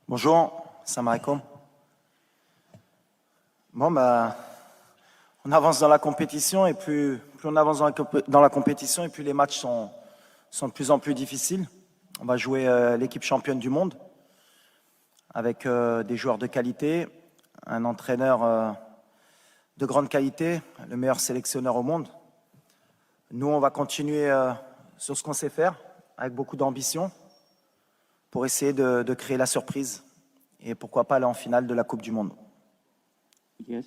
Bonjour, salam alaikum. Bon, bah, on avance dans la compétition et plus on avance dans la compétition et plus les matchs sont de plus en plus difficiles. On va jouer l'équipe championne du monde avec des joueurs de qualité, un entraîneur de grande qualité, le meilleur sélectionneur au monde. Nous, on va continuer sur ce qu'on sait faire avec beaucoup d'ambition pour essayer de créer la surprise et pourquoi pas aller en finale de la Coupe du Monde. Yes.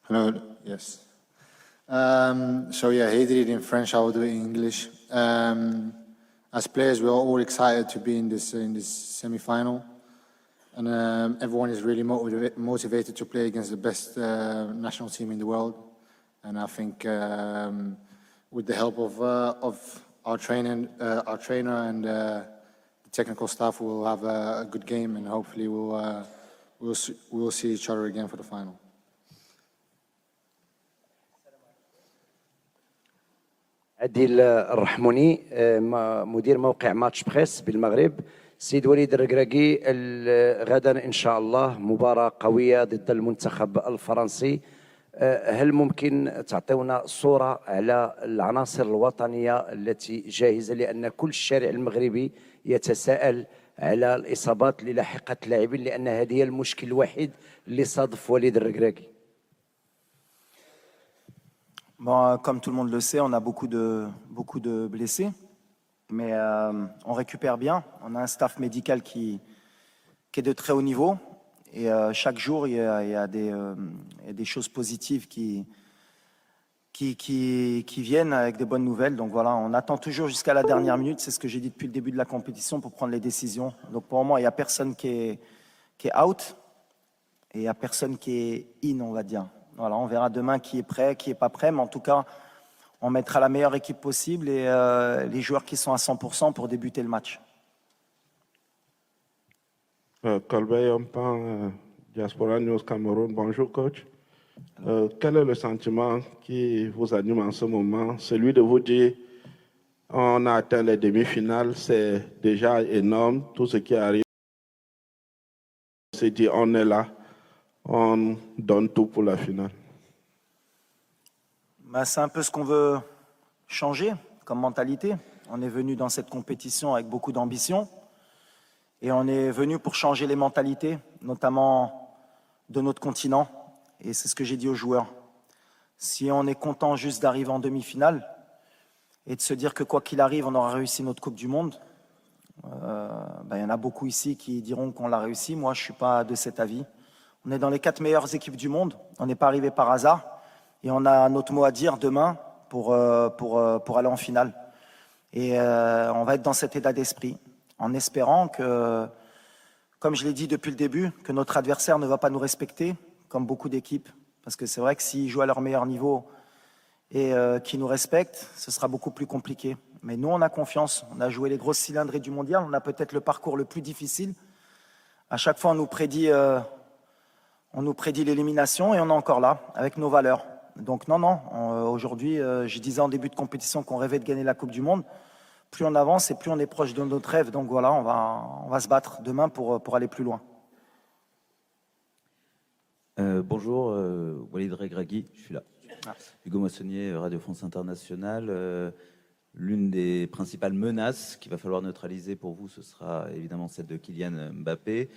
Hello, yes. So yeah, he did it in French, I will do it in English. As players, we're all excited to be in this semi-final. And everyone is really motivated to play against the best national team in the world. And I think with the help of our trainer and the technical staff, we'll have a good game, and hopefully we'll see each other again for the final. عديل الرحموني مدير موقع ماتش بريس بالمغرب. سيد وليد الركراكي غدا إن شاء الله مباراة قوية ضد المنتخب الفرنسي. هل ممكن تعطيونا صورة على العناصر الوطنية التي جاهزة، لأن كل الشارع المغربي يتساءل على الإصابات اللي لاحقت اللاعبين، لأن هذه هي المشكل الوحيد اللي صادف وليد الركراكي. Bon, comme tout le monde le sait, on a beaucoup de blessés, mais on récupère bien. On a un staff médical qui est de très haut niveau, et chaque jour, il y a des choses positives qui viennent avec des bonnes nouvelles. Donc voilà, on attend toujours jusqu'à la dernière minute, c'est ce que j'ai dit depuis le début de la compétition, pour prendre les décisions. Donc pour le moment, il n'y a personne qui est out, et il n'y a personne qui est in, on va dire. Voilà, on verra demain qui est prêt, qui n'est pas prêt, mais en tout cas, on mettra la meilleure équipe possible et les joueurs qui sont à 100% pour débuter le match. Colbert Yompan, Diaspora News Cameroun, bonjour coach. Quel est le sentiment qui vous anime en ce moment? Celui de vous dire, on a atteint les demi-finales, c'est déjà énorme, tout ce qui arrive. On s'est dit, on est là. On donne tout pour la finale. Bah, c'est un peu ce qu'on veut changer comme mentalité. On est venu dans cette compétition avec beaucoup d'ambition et on est venu pour changer les mentalités, notamment de notre continent. Et c'est ce que j'ai dit aux joueurs. Si on est content juste d'arriver en demi-finale et de se dire que quoi qu'il arrive, on aura réussi notre Coupe du Monde, il y en a beaucoup ici qui diront qu'on l'a réussi. Moi, je ne suis pas de cet avis. On est dans les 4 meilleures équipes du monde. On n'est pas arrivé par hasard. Et on a notre mot à dire demain pour aller en finale. Et on va être dans cet état d'esprit, en espérant que, comme je l'ai dit depuis le début, que notre adversaire ne va pas nous respecter, comme beaucoup d'équipes. Parce que c'est vrai que s'ils jouent à leur meilleur niveau et qu'ils nous respectent, ce sera beaucoup plus compliqué. Mais nous, on a confiance. On a joué les grosses cylindrées du mondial. On a peut-être le parcours le plus difficile. À chaque fois, on nous prédit l'élimination et on est encore là, avec nos valeurs. Donc non, aujourd'hui, je disais en début de compétition qu'on rêvait de gagner la Coupe du Monde. Plus on avance et plus on est proche de notre rêve. Donc voilà, on va se battre demain pour aller plus loin. Bonjour, Walid Regragui, je suis là. Hugo Moissonnier, Radio France Internationale. L'une des principales menaces qu'il va falloir neutraliser pour vous, ce sera évidemment celle de Kylian Mbappé.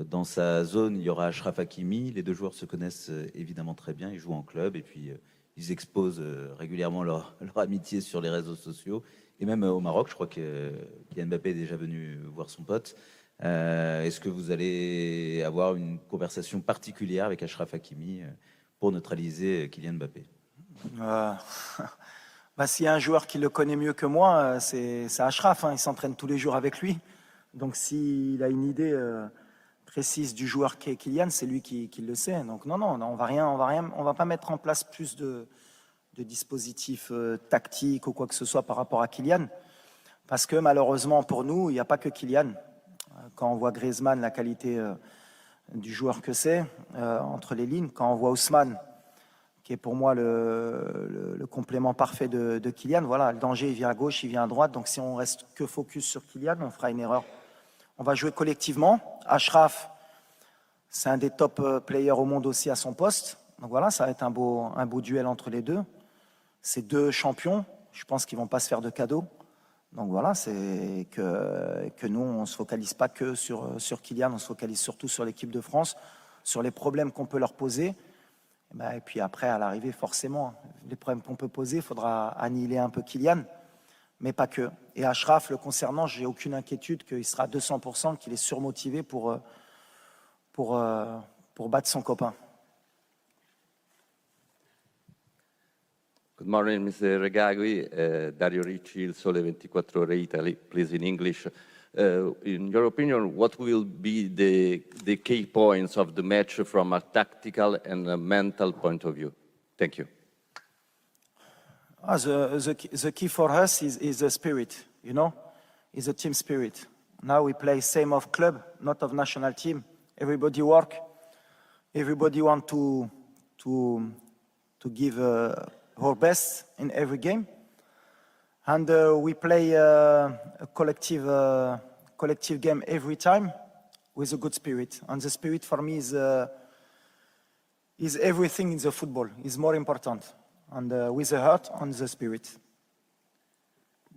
Dans sa zone, il y aura Achraf Hakimi. Les deux joueurs se connaissent évidemment très bien. Ils jouent en club et puis ils exposent régulièrement leur amitié sur les réseaux sociaux. Et même au Maroc, je crois que Kylian Mbappé est déjà venu voir son pote. Est-ce que vous allez avoir une conversation particulière avec Achraf Hakimi pour neutraliser Kylian Mbappé? S'il y a un joueur qui le connaît mieux que moi, c'est Achraf. Il s'entraîne tous les jours avec lui. Donc s'il a une idée précise du joueur qui est Kylian, c'est lui qui le sait. Donc non, on va pas mettre en place plus de dispositifs tactiques ou quoi que ce soit par rapport à Kylian. Parce que malheureusement pour nous, il n'y a pas que Kylian. Quand on voit Griezmann, la qualité du joueur que c'est, entre les lignes, quand on voit Ousmane, qui est pour moi le complément parfait de Kylian. Voilà, le danger, il vient à gauche, il vient à droite. Donc si on reste que focus sur Kylian, on fera une erreur. On va jouer collectivement. Achraf, c'est un des top players au monde aussi à son poste. Donc voilà, ça va être un beau duel entre les deux. Ces deux champions, je pense qu'ils ne vont pas se faire de cadeaux. Donc voilà, c'est que nous, on ne se focalise pas que sur Kylian, on se focalise surtout sur l'équipe de France, sur les problèmes qu'on peut leur poser. Et puis après, à l'arrivée, forcément, les problèmes qu'on peut poser, il faudra annihiler un peu Kylian, mais pas que. Et Achraf, le concernant, j'ai aucune inquiétude qu'il sera à 200%, qu'il est surmotivé pour battre son copain. Good morning, Mr. Regragui. Dario Ricci, Il Sole 24 Ore Italy, please in English. In your opinion, what will be the key points of the match from a tactical and a mental point of view? Thank you. The key for us is the spirit, you know, is a team spirit. Now we play same of club, not of national team. Everybody work, everybody want to give our best in every game, and we play a collective game every time with a good spirit. And the spirit for me is everything in the football. Is more important, and with the heart and the spirit.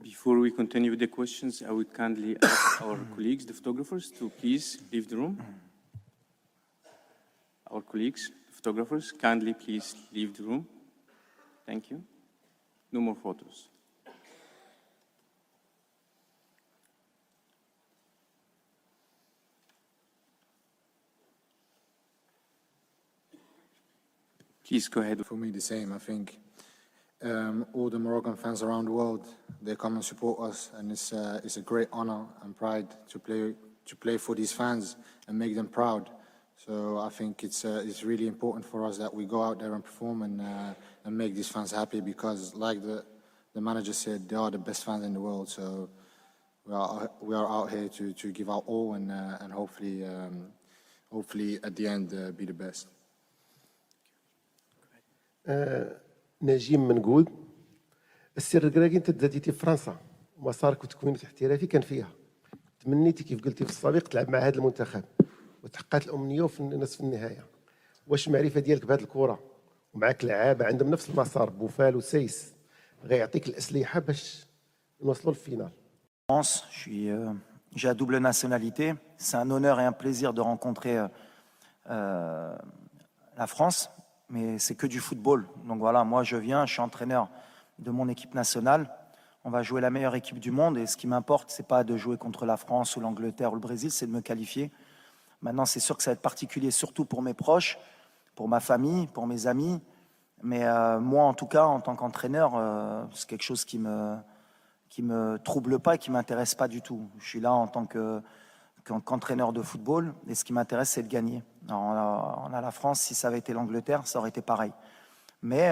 Before we continue with the questions, I would kindly ask our colleagues, the photographers, to please leave the room. Our colleagues, the photographers, kindly please leave the room. Thank you. No more photos. Please go ahead. For me, the same. I think all the Moroccan fans around the world, they come and support us, and it's a great honor and pride to play for these fans and make them proud. So I think it's really important for us that we go out there and perform and make these fans happy, because, like the manager said, they are the best fans in the world. So we are out here to give our all and hopefully at the end be the best. نجيم منقود. السر الكراكي انت تزاديتي في فرنسا، مسارك وتكوينك الاحترافي كان فيها. تمنيتي كيف قلتي في السابق تلعب مع هذا المنتخب، وتحققت الامنيه وفي نصف النهايه. واش المعرفه ديالك بهذه الكره ومعك لعابه عندهم نفس المسار، بوفال وسيس، غيعطيك الاسلحه باش نوصلوا للفينال؟ J'ai la double nationalité. C'est un honneur et un plaisir de rencontrer la France, mais c'est que du football. Donc voilà, moi je viens, je suis entraîneur de mon équipe nationale. On va jouer la meilleure équipe du monde, et ce qui m'importe, c'est pas de jouer contre la France ou l'Angleterre ou le Brésil, c'est de me qualifier. Maintenant, c'est sûr que ça va être particulier, surtout pour mes proches, pour ma famille, pour mes amis. Mais moi, en tout cas, en tant qu'entraîneur, c'est quelque chose qui me trouble pas et qui m'intéresse pas du tout. Je suis là en tant qu'entraîneur de football, et ce qui m'intéresse, c'est de gagner. Alors, on a la France, si ça avait été l'Angleterre, ça aurait été pareil. Mais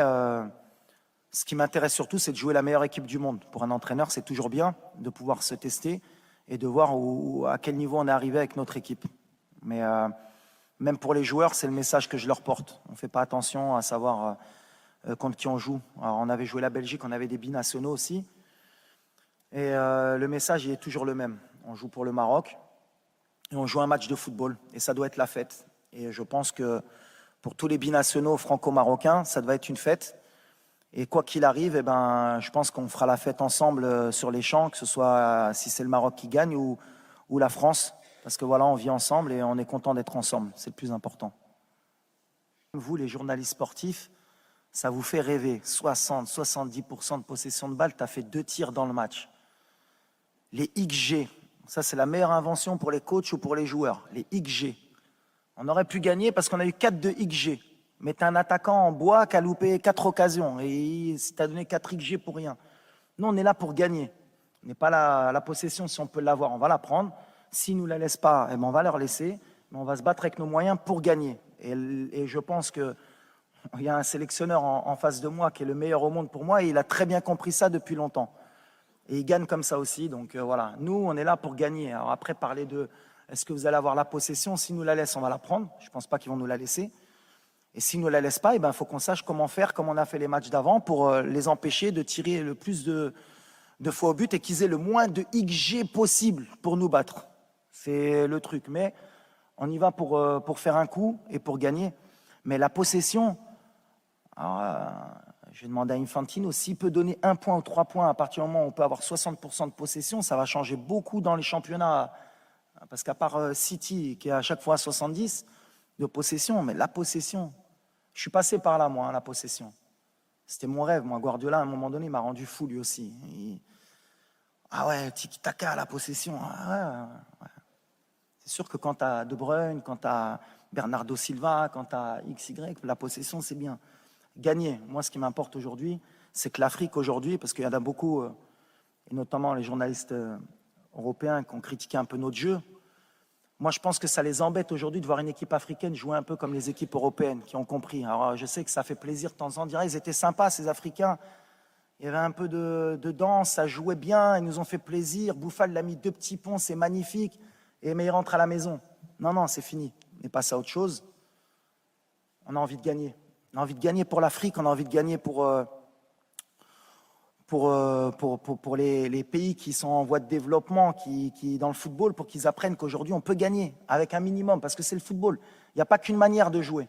ce qui m'intéresse surtout, c'est de jouer la meilleure équipe du monde. Pour un entraîneur, c'est toujours bien de pouvoir se tester et de voir à quel niveau on est arrivé avec notre équipe. Mais même pour les joueurs, c'est le message que je leur porte. On ne fait pas attention à savoir contre qui on joue. Alors, on avait joué la Belgique, on avait des binationaux aussi. Et le message, il est toujours le même. On joue pour le Maroc et on joue un match de football. Et ça doit être la fête. Et je pense que pour tous les binationaux franco-marocains, ça doit être une fête. Et quoi qu'il arrive, eh ben, je pense qu'on fera la fête ensemble sur les champs, que ce soit si c'est le Maroc qui gagne ou la France. Parce que voilà, on vit ensemble et on est content d'être ensemble. C'est le plus important. Vous, les journalistes sportifs, ça vous fait rêver. 60-70% de possession de balle, tu as fait 2 tirs dans le match. Les XG, ça c'est la meilleure invention pour les coachs ou pour les joueurs. Les XG. On aurait pu gagner parce qu'on a eu 4 de XG. Mais tu as un attaquant en bois qui a loupé 4 occasions. Et tu as donné 4 XG pour rien. Nous, on est là pour gagner. On n'est pas la possession, si on peut l'avoir, on va la prendre. S'ils ne nous la laissent pas, eh ben on va leur laisser. Mais on va se battre avec nos moyens pour gagner. Et je pense qu'il y a un sélectionneur en face de moi qui est le meilleur au monde pour moi. Et il a très bien compris ça depuis longtemps. Et il gagne comme ça aussi. Donc voilà, nous, on est là pour gagner. Alors après, parler de est-ce que vous allez avoir la possession? S'ils nous la laissent, on va la prendre. Je ne pense pas qu'ils vont nous la laisser. Et s'ils ne nous la laissent pas, il faut qu'on sache comment faire, comme on a fait les matchs d'avant, pour les empêcher de tirer le plus de fois au but et qu'ils aient le moins de XG possible pour nous battre. C'est le truc. Mais on y va pour faire un coup et pour gagner. Mais la possession, alors, je vais demander à Infantino, s'il peut donner 1 point ou 3 points à partir du moment où on peut avoir 60% de possession, ça va changer beaucoup dans les championnats. Parce qu'à part City, qui est à chaque fois à 70 de possession, mais la possession, je suis passé par là, moi, la possession. C'était mon rêve. Moi, Guardiola, à un moment donné, m'a rendu fou, lui aussi. Ah ouais, tiki-taka, la possession. Ah ouais. C'est sûr que quand tu as De Bruyne, quand tu as Bernardo Silva, quand tu as XY, la possession, c'est bien. Gagner. Moi, ce qui m'importe aujourd'hui, c'est que l'Afrique, aujourd'hui, parce qu'il y en a beaucoup, et notamment les journalistes européens qui ont critiqué un peu notre jeu, moi, je pense que ça les embête aujourd'hui de voir une équipe africaine jouer un peu comme les équipes européennes qui ont compris. Alors, je sais que ça fait plaisir de temps en temps. Ils étaient sympas, ces Africains. Il y avait un peu de danse, ça jouait bien, ils nous ont fait plaisir. Bouffal l'a mis 2 petits ponts, c'est magnifique. Mais il rentre à la maison. Non, c'est fini. On passe à autre chose. On a envie de gagner. On a envie de gagner pour l'Afrique, on a envie de gagner pour les pays qui sont en voie de développement, qui dans le football, pour qu'ils apprennent qu'aujourd'hui on peut gagner avec un minimum, parce que c'est le football. Il n'y a pas qu'une manière de jouer.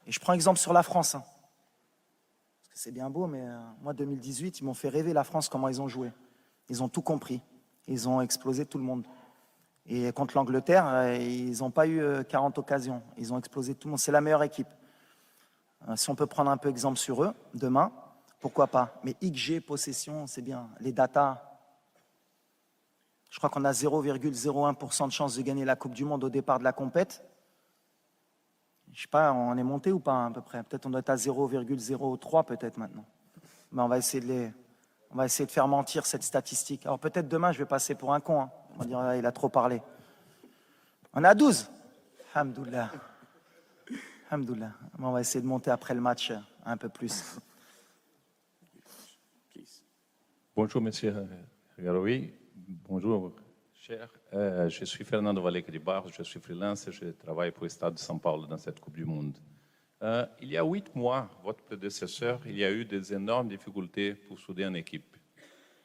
Et je prends exemple sur la France. Parce que c'est bien beau, mais moi 2018, ils m'ont fait rêver la France, comment ils ont joué. Ils ont tout compris. Ils ont explosé tout le monde. Et contre l'Angleterre, ils n'ont pas eu 40 occasions. Ils ont explosé tout le monde. C'est la meilleure équipe. Si on peut prendre un peu exemple sur eux, demain, pourquoi pas. Mais XG, possession, c'est bien. Les datas, je crois qu'on a 0,01% de chance de gagner la Coupe du Monde au départ de la compète. Je ne sais pas, on est monté ou pas à peu près. Peut-être on doit être à 0,03 peut-être maintenant. Mais on va essayer de faire mentir cette statistique. Alors peut-être demain, je vais passer pour un con. Hein. On va dire, ah, il a trop parlé. On est à 12. Alhamdoulilah. Alhamdoulilah. On va essayer de monter après le match un peu plus. Bonjour, monsieur Garoui. Bonjour, cher. Je suis Fernando Valecri-Barros, je suis freelance et je travaille pour l'État de São Paulo dans cette Coupe du Monde. Il y a 8 mois, votre prédécesseur, il y a eu des énormes difficultés pour souder une équipe.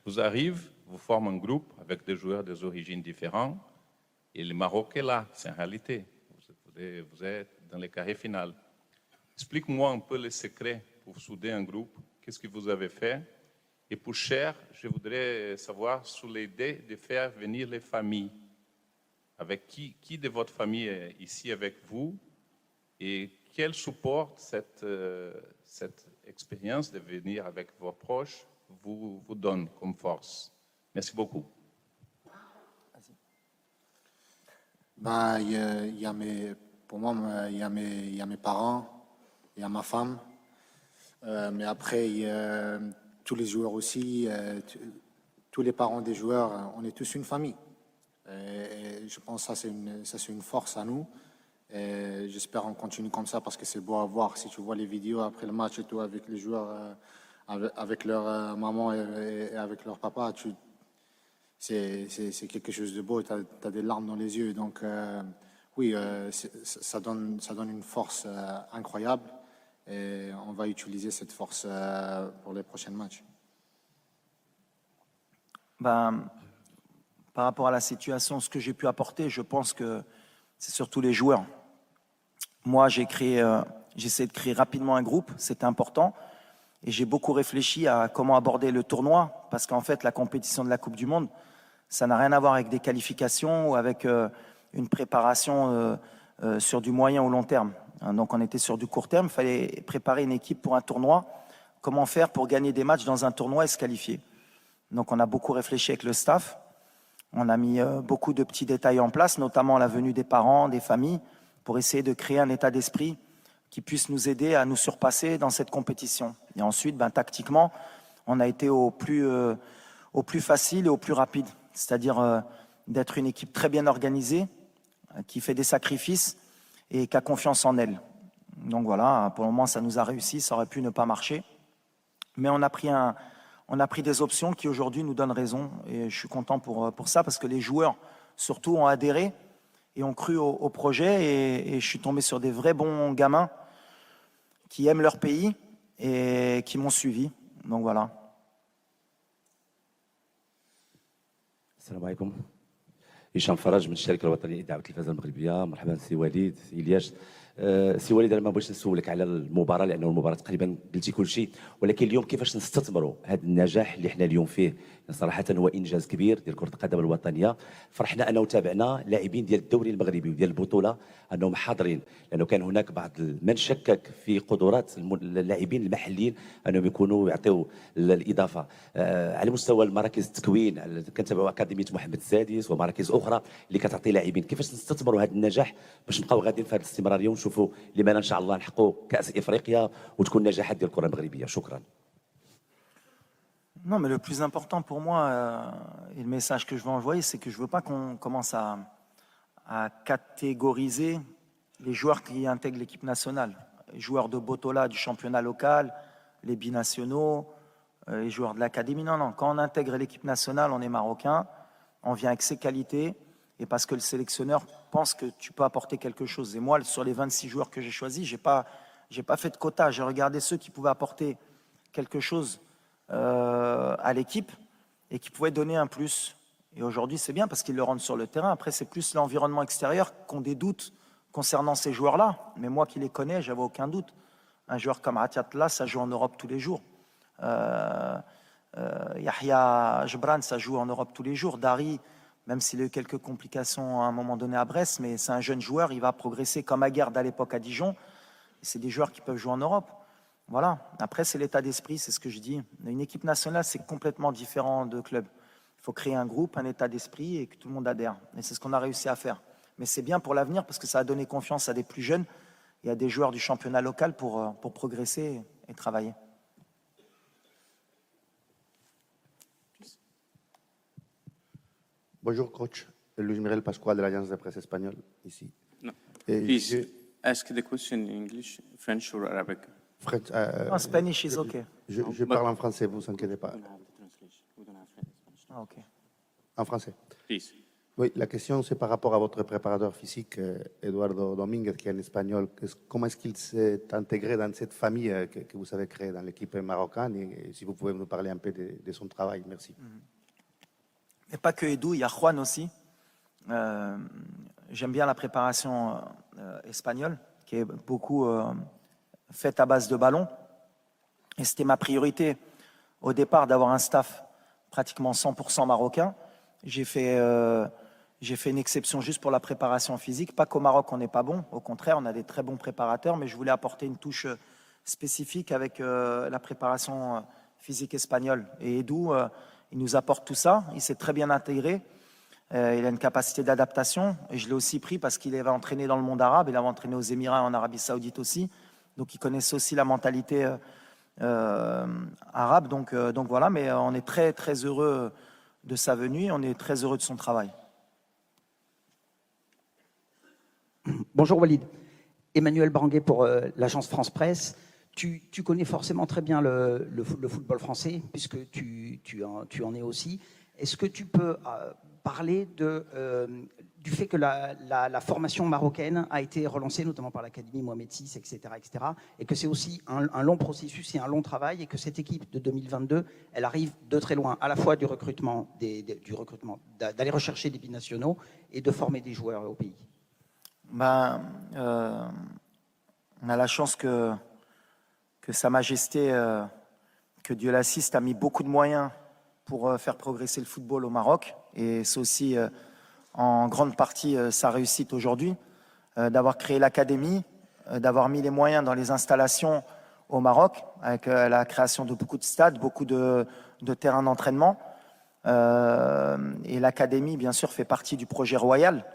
Vous arrivez, vous formez un groupe avec des joueurs des origines différentes et le Maroc est là, c'est en réalité. Vous êtes dans les carrés finaux. Explique-moi un peu les secrets pour souder un groupe. Qu'est-ce que vous avez fait? Et pour Cher, je voudrais savoir sur l'idée de faire venir les familles. Avec qui de votre famille est ici avec vous? Et quel support cette expérience de venir avec vos proches vous donne comme force? Merci beaucoup. Pour moi, il y a mes parents, il y a ma femme, mais après, il y a tous les joueurs aussi, tous les parents des joueurs, on est tous une famille. Et je pense que ça, c'est une force à nous. Et j'espère qu'on continue comme ça parce que c'est beau à voir. Si tu vois les vidéos après le match et tout, avec les joueurs, avec leur maman et avec leur papa, c'est quelque chose de beau. Tu as des larmes dans les yeux. Donc, oui, ça donne une force incroyable. Et on va utiliser cette force pour les prochains matchs. Par rapport à la situation, ce que j'ai pu apporter, je pense que c'est surtout les joueurs. Moi, j'ai essayé de créer rapidement un groupe, c'était important. Et j'ai beaucoup réfléchi à comment aborder le tournoi, parce qu'en fait, la compétition de la Coupe du Monde, ça n'a rien à voir avec des qualifications ou avec une préparation sur du moyen ou long terme. Donc on était sur du court terme, il fallait préparer une équipe pour un tournoi. Comment faire pour gagner des matchs dans un tournoi et se qualifier? Donc on a beaucoup réfléchi avec le staff. On a mis beaucoup de petits détails en place, notamment la venue des parents, des familles, pour essayer de créer un état d'esprit qui puisse nous aider à nous surpasser dans cette compétition. Et ensuite, tactiquement, on a été au plus facile et au plus rapide. C'est-à-dire d'être une équipe très bien organisée, qui fait des sacrifices et qui a confiance en elle. Donc voilà, pour le moment, ça nous a réussi, ça aurait pu ne pas marcher. Mais on a pris des options qui aujourd'hui nous donnent raison. Et je suis content pour ça, parce que les joueurs, surtout, ont adhéré et ont cru au projet et je suis tombé sur des vrais bons gamins qui aiment leur pays et qui m'ont suivi. Donc voilà. السلام عليكم. هشام فرج من الشركه الوطنيه للدعوه التلفزه المغربيه. مرحبا سي وليد سي الياس. سي وليد انا ما بغيتش نسولك على المباراه لانه المباراه تقريبا قلتي كل شيء، ولكن اليوم كيفاش نستثمروا هذا النجاح اللي حنا اليوم فيه؟ صراحه هو انجاز كبير ديال كره القدم الوطنيه. فرحنا انه تابعنا لاعبين ديال الدوري المغربي وديال البطوله انهم حاضرين، لانه كان هناك بعض من شكك في قدرات اللاعبين المحليين انهم يكونوا يعطيوا الاضافه. على مستوى المراكز التكوين كنتابعوا اكاديميه محمد السادس ومراكز اخرى اللي كتعطي لاعبين، كيفاش نستثمروا هذا النجاح باش نبقاو غاديين في هذه الاستمراريه ونشوفوا لماذا ان شاء الله نحققوا كاس افريقيا وتكون نجاحات ديال الكره المغربيه. شكرا. Non, mais le plus important pour moi, et le message que je veux envoyer, c'est que je ne veux pas qu'on commence à catégoriser les joueurs qui intègrent l'équipe nationale. Les joueurs de Botola du championnat local, les binationaux, les joueurs de l'académie. Non, non, quand on intègre l'équipe nationale, on est marocain, on vient avec ses qualités, et parce que le sélectionneur pense que tu peux apporter quelque chose. Et moi, sur les 26 joueurs que j'ai choisis, je n'ai pas fait de quota, j'ai regardé ceux qui pouvaient apporter quelque chose à l'équipe et qui pouvait donner un plus. Et aujourd'hui, c'est bien parce qu'ils le rendent sur le terrain. Après, c'est plus l'environnement extérieur qu'on des doutes concernant ces joueurs-là. Mais moi qui les connais, j'avais aucun doute. Un joueur comme Atiatla, ça joue en Europe tous les jours. Yahya Jebran, ça joue en Europe tous les jours. Dari, même s'il a eu quelques complications à un moment donné à Brest, mais c'est un jeune joueur, il va progresser comme Aguerd à l'époque à Dijon. Et c'est des joueurs qui peuvent jouer en Europe. Voilà. Après, c'est l'état d'esprit, c'est ce que je dis. Une équipe nationale, c'est complètement différent de club. Il faut créer un groupe, un état d'esprit et que tout le monde adhère. Et c'est ce qu'on a réussi à faire. Mais c'est bien pour l'avenir parce que ça a donné confiance à des plus jeunes et à des joueurs du championnat local pour progresser et travailler. Bonjour coach, Luis Miguel Pascual de l'Agence de presse espagnole ici. No. Please ask the question in English, French or Arabic. French, Spanish is okay. Je parle en français, vous vous inquiétez pas. Ah, ok. En français. Please. Oui, la question c'est par rapport à votre préparateur physique, Eduardo Domínguez, qui est un espagnol. Comment est-ce qu'il s'est intégré dans cette famille que vous avez créée dans l'équipe marocaine et si vous pouvez nous parler un peu de son travail, merci. Mais pas que Edu, il y a Juan aussi. J'aime bien la préparation espagnole, qui est beaucoup faite à base de ballon. Et c'était ma priorité au départ d'avoir un staff pratiquement 100% marocain. J'ai fait une exception juste pour la préparation physique. Pas qu'au Maroc, on n'est pas bon. Au contraire, on a des très bons préparateurs, mais je voulais apporter une touche spécifique avec la préparation physique espagnole. Et Edu, il nous apporte tout ça. Il s'est très bien intégré. Il a une capacité d'adaptation. Et je l'ai aussi pris parce qu'il avait entraîné dans le monde arabe. Il avait entraîné aux Émirats et en Arabie Saoudite aussi. Donc, il connaissait aussi la mentalité arabe. Donc voilà, mais on est très, très heureux de sa venue. On est très heureux de son travail. Bonjour Walid. Emmanuel Branguet pour l'agence France Presse. Tu connais forcément très bien le football français, puisque tu en es aussi. Est-ce que tu peux parler du fait que la formation marocaine a été relancée, notamment par l'Académie Mohamed VI, etc., et que c'est aussi un long processus et un long travail, et que cette équipe de 2022, elle arrive de très loin, à la fois du recrutement, d'aller rechercher des binationaux et de former des joueurs au pays? On a la chance que Sa Majesté, que Dieu l'assiste, a mis beaucoup de moyens pour faire progresser le football au Maroc. Et c'est aussi en grande partie sa réussite aujourd'hui, d'avoir créé l'académie, d'avoir mis les moyens dans les installations au Maroc, avec la création de beaucoup de stades, beaucoup de terrains d'entraînement. Et l'académie, bien sûr, fait partie du projet royal.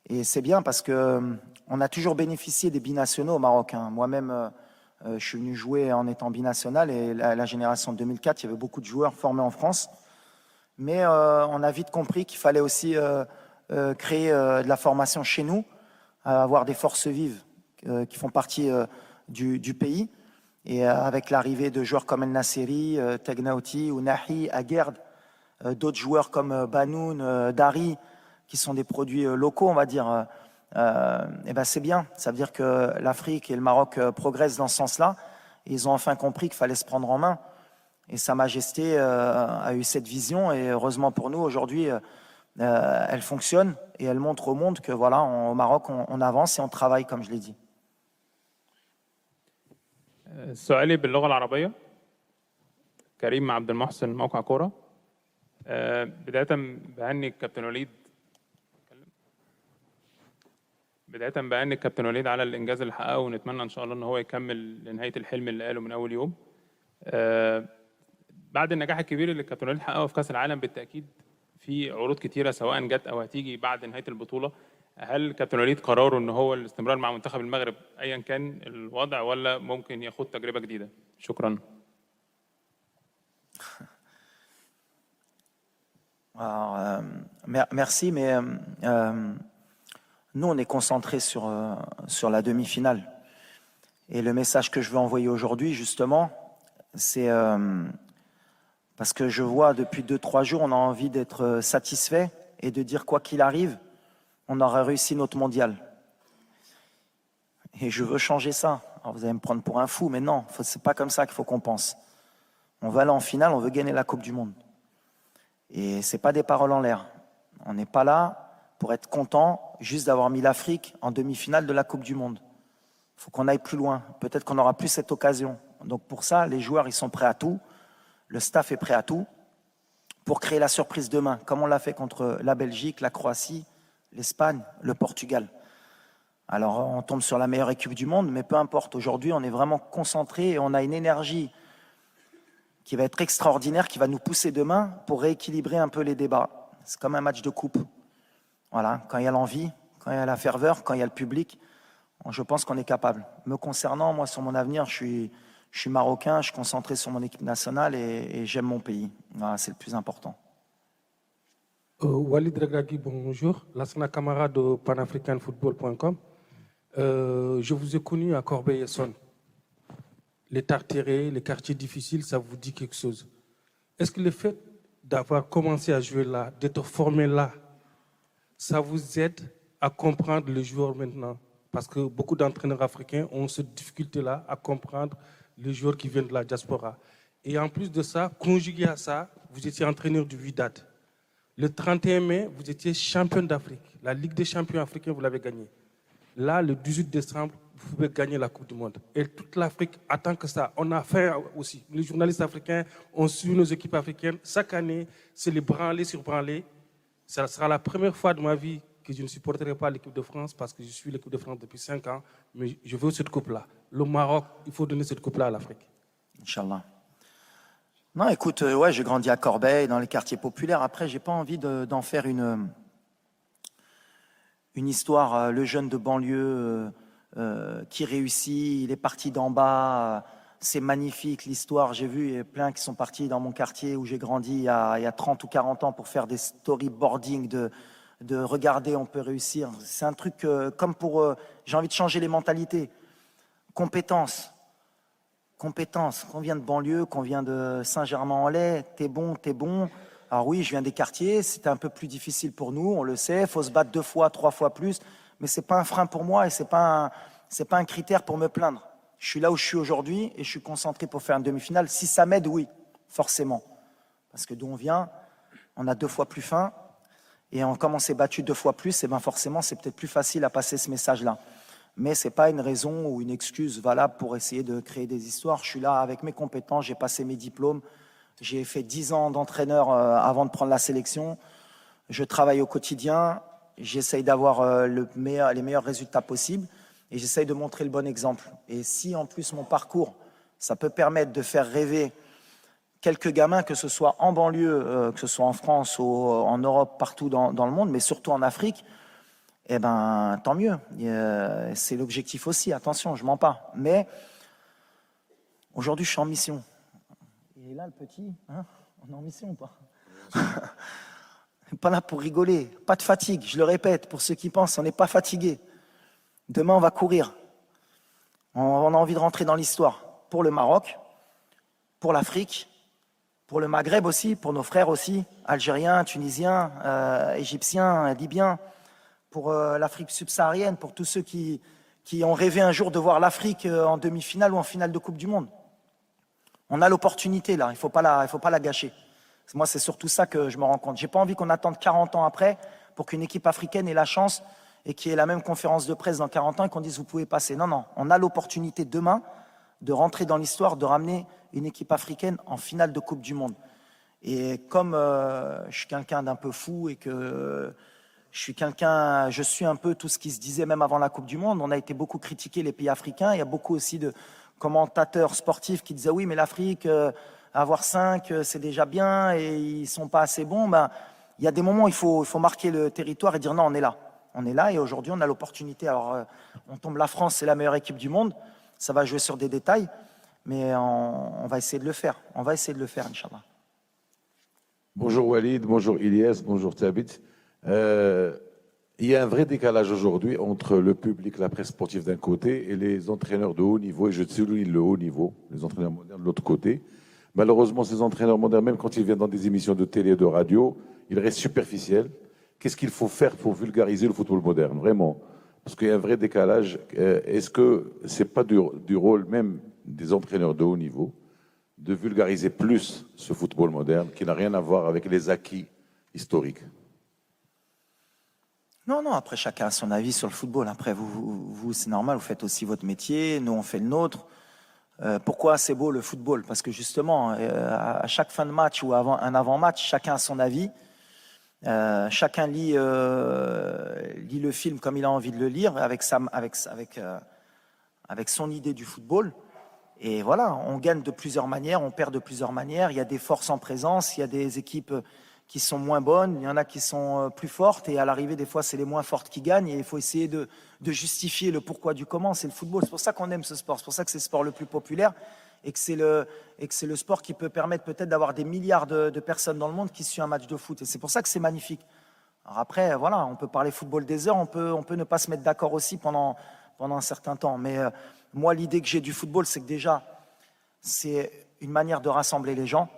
Et c'est bien parce qu'on a toujours bénéficié des binationaux au Maroc. Moi-même, je suis venu jouer en étant binational et la génération de 2004, il y avait beaucoup de joueurs formés en France. Mais on a vite compris qu'il fallait aussi créer de la formation chez nous, avoir des forces vives qui font partie du pays. Et avec l'arrivée de joueurs comme El Nasseri, Tegnauti, Ounahi, Aguerd, d'autres joueurs comme Banoun, Dari, qui sont des produits locaux, on va dire, et ben c'est bien. Ça veut dire que l'Afrique et le Maroc progressent dans ce sens-là. Et ils ont enfin compris qu'il fallait se prendre en main. Et Sa Majesté a eu cette vision. Et heureusement pour nous, aujourd'hui, elle fonctionne. Et elle montre au monde que voilà, au Maroc, on avance et on travaille, comme je l'ai dit. سؤالي باللغة العربية. كريم عبد المحسن موقع كورة. بداية بهني الكابتن وليد على الإنجاز اللي حققه ونتمنى إن شاء الله إن هو يكمل لنهاية الحلم اللي قاله من أول يوم. بعد النجاح الكبير اللي الكابتن وليد حققه في كأس العالم بالتأكيد في عروض كتيرة سواء جت أو هتيجي بعد نهاية البطولة. هل الكابتن وليد قراره إن هو الاستمرار مع منتخب المغرب أيا كان الوضع ولا ممكن ياخد تجربة جديدة؟ شكرا. Alors, merci, mais nous, on est concentrés sur la demi-finale. Et le message que je veux envoyer aujourd'hui, justement, c'est parce que je vois depuis 2-3 jours, on a envie d'être satisfait et de dire quoi qu'il arrive, on aura réussi notre mondial. Et je veux changer ça. Alors vous allez me prendre pour un fou, mais non, c'est pas comme ça qu'il faut qu'on pense. On va aller en finale, on veut gagner la Coupe du Monde. Et c'est pas des paroles en l'air. On n'est pas là pour être content juste d'avoir mis l'Afrique en demi-finale de la Coupe du Monde. Il faut qu'on aille plus loin. Peut-être qu'on n'aura plus cette occasion. Donc pour ça, les joueurs, ils sont prêts à tout. Le staff est prêt à tout pour créer la surprise demain, comme on l'a fait contre la Belgique, la Croatie, l'Espagne, le Portugal. Alors on tombe sur la meilleure équipe du monde, mais peu importe. Aujourd'hui, on est vraiment concentré et on a une énergie qui va être extraordinaire, qui va nous pousser demain pour rééquilibrer un peu les débats. C'est comme un match de coupe. Voilà, quand il y a l'envie, quand il y a la ferveur, quand il y a le public, je pense qu'on est capable. Me concernant, moi, sur mon avenir, je suis marocain, je suis concentré sur mon équipe nationale et j'aime mon pays. Voilà, c'est le plus important. Walid Regragui, bonjour. Lassana Camara de panafricanfootball.com. Je vous ai connu à Corbeil-Essonnes. Les Tartérés, les quartiers difficiles, ça vous dit quelque chose. Est-ce que le fait d'avoir commencé à jouer là, d'être formé là, ça vous aide à comprendre le joueur maintenant? Parce que beaucoup d'entraîneurs africains ont cette difficulté-là à comprendre les joueurs qui viennent de la diaspora. Et en plus de ça, conjugué à ça, vous étiez entraîneur du Wydad. Le 31 mai, vous étiez champion d'Afrique. La Ligue des champions africains, vous l'avez gagnée. Là, le 18 décembre, vous pouvez gagner la Coupe du Monde. Et toute l'Afrique attend que ça. On a fait aussi. Les journalistes africains ont suivi nos équipes africaines. Chaque année, c'est les branlés sur branlés. Ça sera la première fois de ma vie que je ne supporterai pas l'équipe de France parce que je suis l'équipe de France depuis 5 ans. Mais je veux cette coupe-là. Le Maroc, il faut donner cette coupe-là à l'Afrique. Inch'Allah. Non, écoute, ouais, j'ai grandi à Corbeil, dans les quartiers populaires. Après, j'ai pas envie d'en faire une histoire. Le jeune de banlieue qui réussit, il est parti d'en bas. C'est magnifique l'histoire. J'ai vu il y a plein qui sont partis dans mon quartier où j'ai grandi il y a 30 ou 40 ans pour faire des storyboarding de regarder, on peut réussir. C'est un truc comme pour... j'ai envie de changer les mentalités. Compétences. Qu'on vient de banlieue, qu'on vient de Saint-Germain-en-Laye, t'es bon. Alors oui, je viens des quartiers, c'était un peu plus difficile pour nous, on le sait, il faut se battre 2 fois, 3 fois plus, mais c'est pas un frein pour moi et c'est pas un critère pour me plaindre. Je suis là où je suis aujourd'hui et je suis concentré pour faire une demi-finale. Si ça m'aide, oui, forcément. Parce que d'où on vient, on a 2 fois plus faim et comme on s'est battu 2 fois plus, et ben forcément c'est peut-être plus facile à passer ce message-là. Mais ce n'est pas une raison ou une excuse valable pour essayer de créer des histoires. Je suis là avec mes compétences, j'ai passé mes diplômes, j'ai fait 10 ans d'entraîneur avant de prendre la sélection. Je travaille au quotidien, j'essaye d'avoir les meilleurs résultats possibles et j'essaye de montrer le bon exemple. Et si en plus mon parcours, ça peut permettre de faire rêver quelques gamins, que ce soit en banlieue, que ce soit en France ou en Europe, partout dans le monde, mais surtout en Afrique, eh ben, tant mieux. C'est l'objectif aussi, attention, je ne mens pas. Mais aujourd'hui, je suis en mission. Et là, le petit, hein, on est en mission ou pas? Pas là pour rigoler, pas de fatigue, je le répète, pour ceux qui pensent, on n'est pas fatigué. Demain, on va courir. On a envie de rentrer dans l'histoire pour le Maroc, pour l'Afrique, pour le Maghreb aussi, pour nos frères aussi, Algériens, Tunisiens, Égyptiens, Libyens, pour l'Afrique subsaharienne, pour tous ceux qui ont rêvé un jour de voir l'Afrique en demi-finale ou en finale de Coupe du Monde. On a l'opportunité là, il ne faut pas la gâcher. Moi, c'est surtout ça que je me rends compte. Je n'ai pas envie qu'on attende 40 ans après pour qu'une équipe africaine ait la chance et qu'il y ait la même conférence de presse dans 40 ans et qu'on dise vous pouvez passer. Non, non, on a l'opportunité demain de rentrer dans l'histoire, de ramener une équipe africaine en finale de Coupe du Monde. Et comme je suis quelqu'un d'un peu fou et que je suis un peu tout ce qui se disait même avant la Coupe du Monde, on a été beaucoup critiqué les pays africains. Il y a beaucoup aussi de commentateurs sportifs qui disaient oui, mais l'Afrique, avoir 5, c'est déjà bien et ils ne sont pas assez bons. Ben, il y a des moments où il faut marquer le territoire et dire non, on est là. On est là et aujourd'hui, on a l'opportunité. Alors, on tombe la France, c'est la meilleure équipe du monde. Ça va jouer sur des détails, mais on va essayer de le faire. On va essayer de le faire, Inch'Allah. Bonjour Walid, bonjour Ilyes, bonjour Thabit. Il y a un vrai décalage aujourd'hui entre le public, la presse sportive d'un côté et les entraîneurs de haut niveau, et je souligne le haut niveau, les entraîneurs modernes de l'autre côté. Malheureusement, ces entraîneurs modernes, même quand ils viennent dans des émissions de télé et de radio, ils restent superficiels. Qu'est-ce qu'il faut faire pour vulgariser le football moderne, vraiment? Parce qu'il y a un vrai décalage. Est-ce que ce n'est pas du rôle même des entraîneurs de haut niveau de vulgariser plus ce football moderne qui n'a rien à voir avec les acquis historiques? Non, non, après chacun a son avis sur le football. Après, vous c'est normal, vous faites aussi votre métier, nous on fait le nôtre. Pourquoi c'est beau le football? Parce que justement, à chaque fin de match ou un avant-match, chacun a son avis. Chacun lit le film comme il a envie de le lire, avec son idée du football. Et voilà, on gagne de plusieurs manières, on perd de plusieurs manières. Il y a des forces en présence, il y a des équipes qui sont moins bonnes, il y en a qui sont plus fortes. Et à l'arrivée, des fois, c'est les moins fortes qui gagnent. Et il faut essayer de justifier le pourquoi du comment. C'est le football. C'est pour ça qu'on aime ce sport. C'est pour ça que c'est le sport le plus populaire. Et que c'est le sport qui peut permettre peut-être d'avoir des milliards de personnes dans le monde qui suivent un match de foot. Et c'est pour ça que c'est magnifique. Alors après, voilà, on peut parler football des heures, on peut ne pas se mettre d'accord aussi pendant un certain temps. Mais moi, l'idée que j'ai du football, c'est que déjà, c'est une manière de rassembler les gens,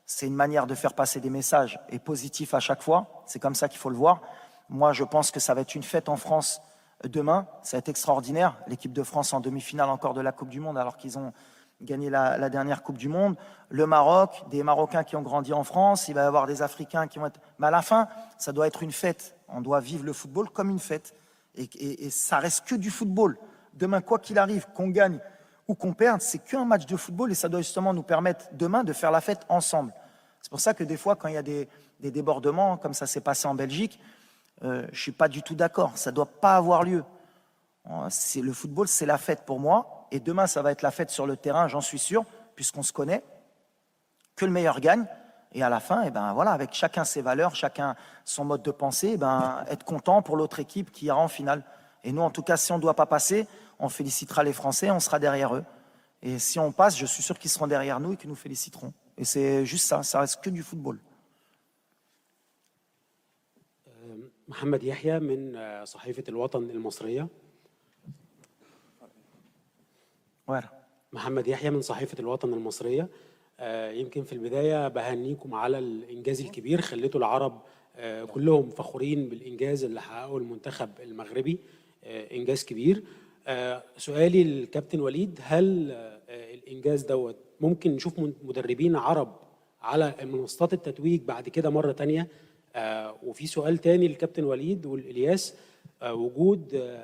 c'est une manière de faire passer des messages et positifs à chaque fois. C'est comme ça qu'il faut le voir. Moi, je pense que ça va être une fête en France demain. Ça va être extraordinaire. L'équipe de France en demi-finale encore de la Coupe du Monde, alors qu'ils ont gagné la dernière Coupe du Monde. Le Maroc, des Marocains qui ont grandi en France. Il va y avoir des Africains qui vont être... Mais à la fin, ça doit être une fête. On doit vivre le football comme une fête. Et ça reste que du football. Demain, quoi qu'il arrive, qu'on gagne ou qu'on perde, c'est qu'un match de football et ça doit justement nous permettre demain de faire la fête ensemble. C'est pour ça que des fois, quand il y a des débordements, comme ça s'est passé en Belgique, je ne suis pas du tout d'accord. Ça ne doit pas avoir lieu. Le football, c'est la fête pour moi. Et demain, ça va être la fête sur le terrain, j'en suis sûr, puisqu'on se connaît. Que le meilleur gagne. Et à la fin, eh ben, voilà, avec chacun ses valeurs, chacun son mode de pensée, eh ben, être content pour l'autre équipe qui ira en finale. Et nous, en tout cas, si on ne doit pas passer, on félicitera les Français, on sera derrière eux. Et si on passe, je suis sûr qu'ils seront derrière nous et qu'ils nous féliciteront. Et c'est juste ça, ça reste que du football. محمد يحيى من صحيفة الوطن المصرية. محمد يحيى من صحيفة الوطن المصرية. يمكن في البداية بهنيكم على الإنجاز الكبير، خليتوا العرب كلهم فخورين بالإنجاز اللي حققه المنتخب المغربي، إنجاز كبير. سؤالي للكابتن وليد، هل الإنجاز دوت ممكن نشوف مدربين عرب على منصات التتويج بعد كده مرة تانية؟ وفي سؤال تاني للكابتن وليد والإلياس، وجود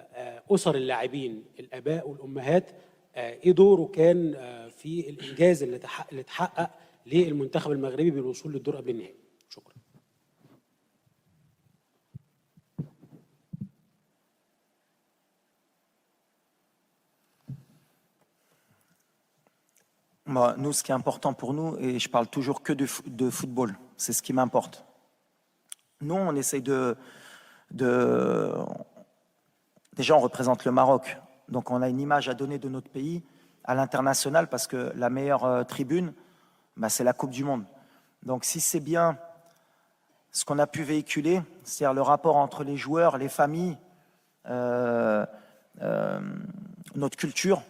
أسر اللاعبين الآباء والأمهات، إيه دوره كان في الإنجاز اللي اتحقق للمنتخب المغربي بالوصول للدور قبل النهائي؟ شكرا. Nous, ce qui est important pour nous, et je parle toujours que de football, c'est ce qui m'importe. Nous, on essaye Déjà, on représente le Maroc, donc on a une image à donner de notre pays à l'international parce que la meilleure tribune, c'est la Coupe du Monde. Donc si c'est bien ce qu'on a pu véhiculer, c'est-à-dire le rapport entre les joueurs, les familles, notre culture,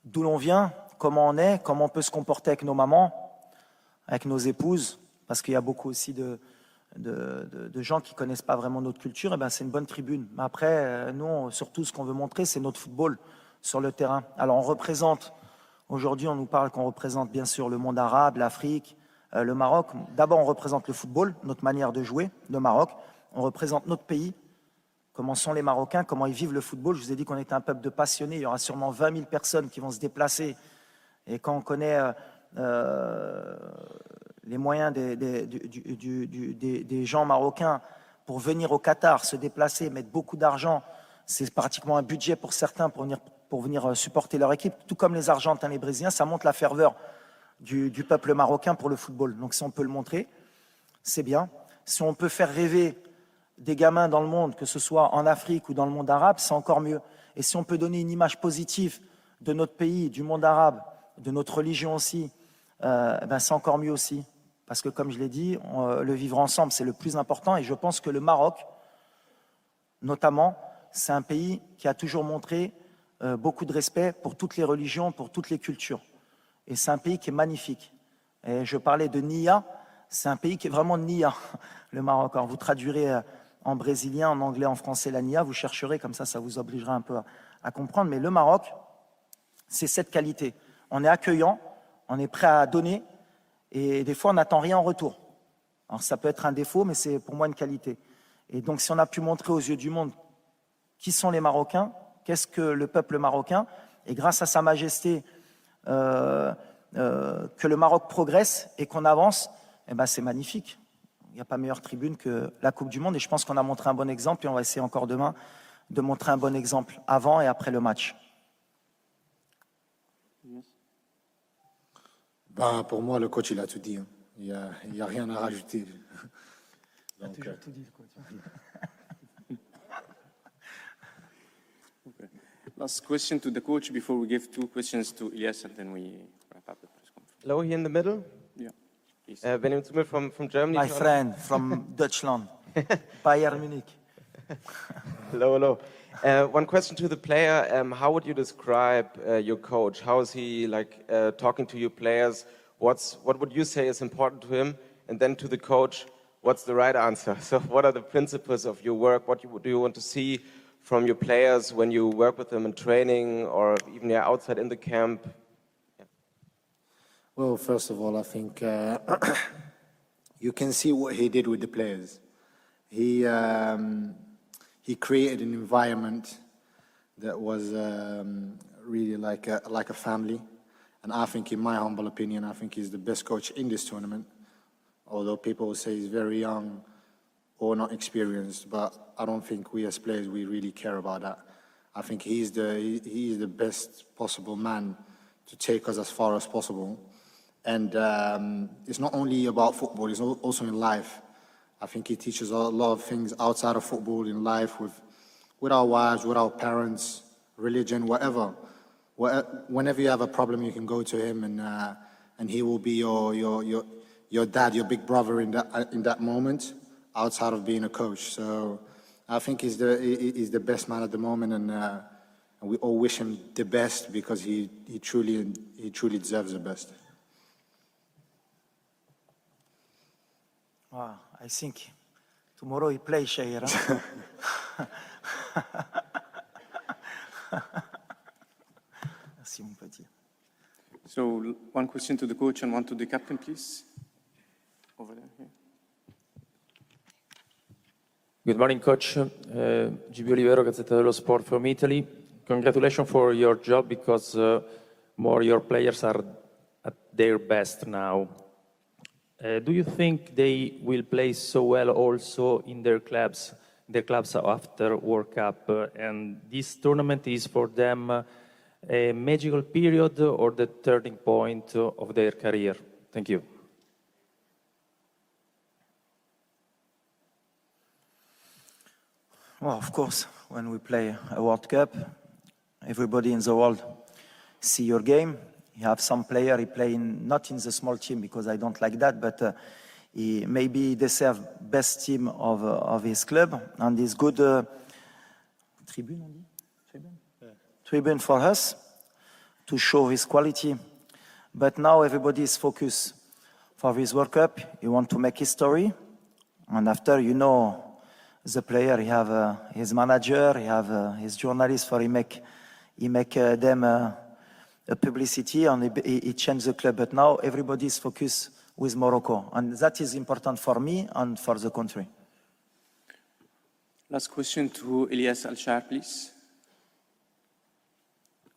d'où l'on vient, comment on est, comment on peut se comporter avec nos mamans, avec nos épouses, parce qu'il y a beaucoup aussi de gens qui ne connaissent pas vraiment notre culture, et ben c'est une bonne tribune. Mais après, nous, surtout, ce qu'on veut montrer, c'est notre football sur le terrain. Alors, on représente, aujourd'hui, on nous parle qu'on représente bien sûr le monde arabe, l'Afrique, le Maroc. D'abord, on représente le football, notre manière de jouer, le Maroc. On représente notre pays, comment sont les Marocains, comment ils vivent le football. Je vous ai dit qu'on était un peuple de passionnés. Il y aura sûrement 20 000 personnes qui vont se déplacer. Et quand on connaît les moyens des gens marocains pour venir au Qatar, se déplacer, mettre beaucoup d'argent, c'est pratiquement un budget pour certains pour venir supporter leur équipe, tout comme les Argentins, les Brésiliens, ça montre la ferveur du peuple marocain pour le football. Donc si on peut le montrer, c'est bien. Si on peut faire rêver des gamins dans le monde, que ce soit en Afrique ou dans le monde arabe, c'est encore mieux. Et si on peut donner une image positive de notre pays, du monde arabe, de notre religion aussi, ben c'est encore mieux aussi. Parce que comme je l'ai dit, le vivre ensemble, c'est le plus important. Et je pense que le Maroc, notamment, c'est un pays qui a toujours montré beaucoup de respect pour toutes les religions, pour toutes les cultures. Et c'est un pays qui est magnifique. Et je parlais de Nia, c'est un pays qui est vraiment Nia, le Maroc. Alors vous traduirez en brésilien, en anglais, en français la Nia, vous chercherez, comme ça vous obligera un peu à comprendre. Mais le Maroc, c'est cette qualité. On est accueillant, on est prêt à donner, et des fois on n'attend rien en retour. Alors ça peut être un défaut, mais c'est pour moi une qualité. Et donc si on a pu montrer aux yeux du monde qui sont les Marocains, qu'est-ce que le peuple marocain, et grâce à Sa Majesté, que le Maroc progresse et qu'on avance, eh ben c'est magnifique. Il n'y a pas meilleure tribune que la Coupe du Monde, et je pense qu'on a montré un bon exemple, et on va essayer encore demain de montrer un bon exemple avant et après le match. Ben, pour moi, le coach, il a tout dit. Hein. Il n'y a rien à rajouter. Donc, toujours tout dit, coach. Okay. Last question to the coach before we give 2 questions to Ilyas, and then we wrap up the press conference. Hello, here in the middle. Yeah, please. Benjamin Zummer from Germany. My friend from Deutschland, Bayern Munich. Hello, hello. One question to the player. How would you describe your coach? How is he like talking to your players? What would you say is important to him? And then to the coach, what's the right answer? So what are the principles of your work? What do you want to see from your players when you work with them in training or even outside in the camp? Yeah. well, first of all, I think you can see what he did with the players. He created an environment that was really like a family. And I think, in my humble opinion, I think he's the best coach in this tournament. Although people will say he's very young or not experienced, but I don't think we as players, we really care about that. I think he is the best possible man to take us as far as possible. And it's not only about football, it's also in life. I think he teaches a lot of things outside of football, in life, with our wives, with our parents, religion, whatever. Whenever you have a problem, you can go to him, and he will be your dad, your big brother in that moment, outside of being a coach. So I think he's the best man at the moment, and we all wish him the best, because he truly deserves the best. Wow, I think tomorrow he plays Shahir. Huh? Merci, mon petit. So one question to the coach and one to the captain, please. Over there. Yeah. Good morning, Coach. Giulio Olivero, Gazzetta dello Sport from Italy. Congratulations for your job, because more your players are at their best now. Do you think they will play so well also in their clubs after World Cup? And this tournament is for them a magical period or the turning point of their career? Thank you. Well, of course, when we play a World Cup, everybody in the world see your game. You have some player, he play not in the small team, because I don't like that, but he maybe deserve best team of his club, and is good tribune for us to show his quality. But now everybody is focused for this World Cup. He want to make history. And after, you know, the player, he have his manager, he have his journalists, for he make them a publicity, and he change the club. But now everybody is focused with Morocco, and that is important for me and for the country. Last question to Elias Al-Shar, please.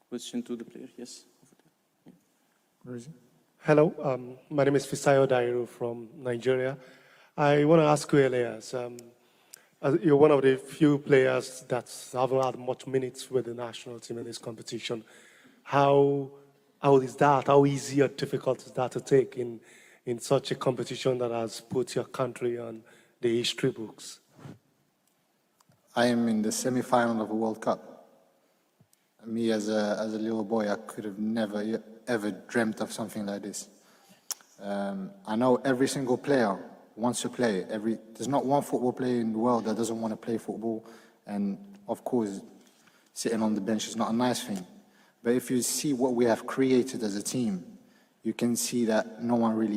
Question to the player, yes. Where is he? Hello, my name is Fisayo Dairu from Nigeria. I want to ask you, Elias, you're one of the few players that haven't had much minutes with the national team in this competition. How is that? How easy or difficult is that to take in such a competition that has put your country on the history books? I am in the semi-final of a World Cup. Me as a little boy, I could have never ever dreamt of something like this. I know every single player wants to play. There's not one football player in the world that doesn't want to play football. And of course, sitting on the bench is not a nice thing. But if you see what we have created as a team, you can see that no one really